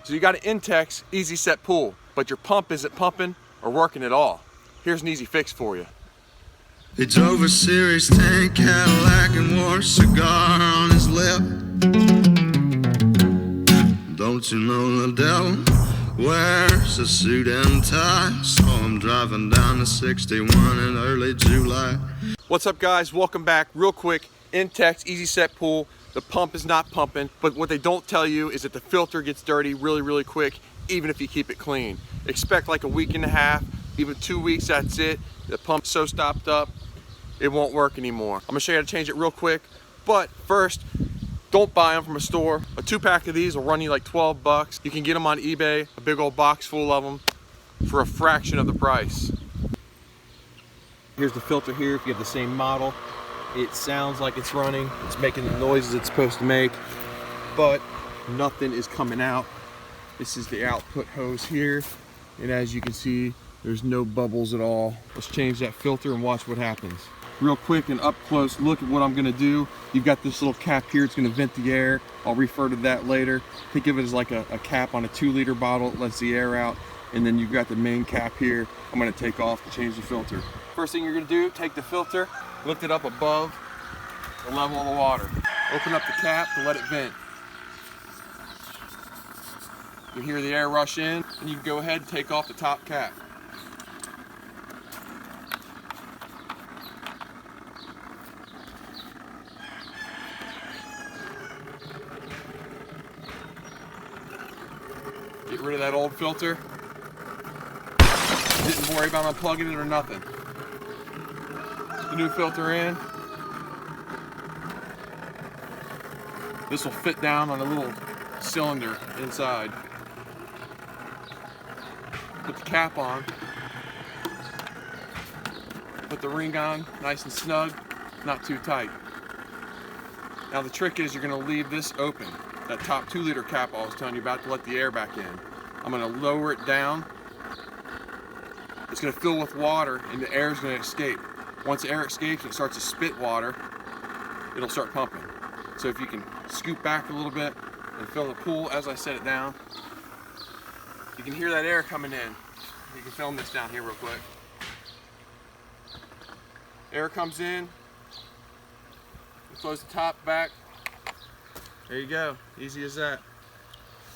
So you got an Intex Easy Set Pool, but your pump isn't pumping or working at all. Here's an easy fix for you. He drove a Series 10 Cadillac and wore a cigar on his lip. Don't you know the devil wears a suit and tie? Saw him driving down the 61 in early July. What's up, guys? Welcome back. Real quick, Intex Easy Set Pool. The pump is not pumping, but what they don't tell you is that the filter gets dirty really quick, even if you keep it clean. Expect like a week and a half, even 2 weeks, that's it. The pump's so stopped up, it won't work anymore. I'm gonna show you how to change it real quick, but first, don't buy them from a store. A 2-pack of these will run you like 12 bucks. You can get them on eBay, a big old box full of them, for a fraction of the price. Here's the filter here if you have the same model. It sounds like it's running, it's making the noises it's supposed to make, but nothing is coming out. This is the output hose here, and as you can see, there's no bubbles at all. Let's change that filter and watch what happens. Real quick and up close look at what I'm gonna do. You've got this little cap here, it's gonna vent the air. I'll refer to that later. Think of it as like a cap on a 2-liter bottle. It lets the air out, and then you've got the main cap here. I'm gonna take off to change the filter. First thing you're gonna do, take the filter, lift it up above the level of the water. Open up the cap to let it vent. You hear the air rush in, and you can go ahead and take off the top cap. Get rid of that old filter. Didn't worry about unplugging it or nothing. The new filter in. This will fit down on a little cylinder inside. Put the cap on. Put the ring on, nice and snug, not too tight. Now the trick is you're going to leave this open. That top 2-liter cap I was telling you about, to let the air back in. I'm going to lower it down. It's going to fill with water and the air is going to escape. Once the air escapes and it starts to spit water, it'll start pumping. So if you can scoot back a little bit and fill the pool as I set it down, you can hear that air coming in. You can film this down here real quick. Air comes in, you close the top back. There you go, easy as that.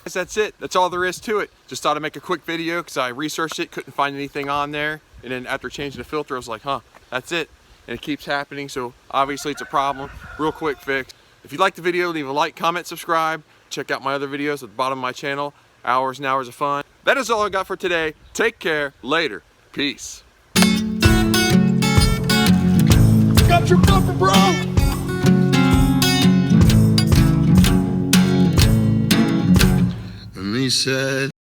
That's it, that's all there is to it. Just thought I'd make a quick video because I researched it, couldn't find anything on there. And then after changing the filter, I was like, that's it. And it keeps happening, so obviously it's a problem. Real quick fix. If you liked the video, leave a like, comment, subscribe. Check out my other videos at the bottom of my channel. Hours and hours of fun. That is all I got for today. Take care, later, peace. Got your bumper, bro! And he said,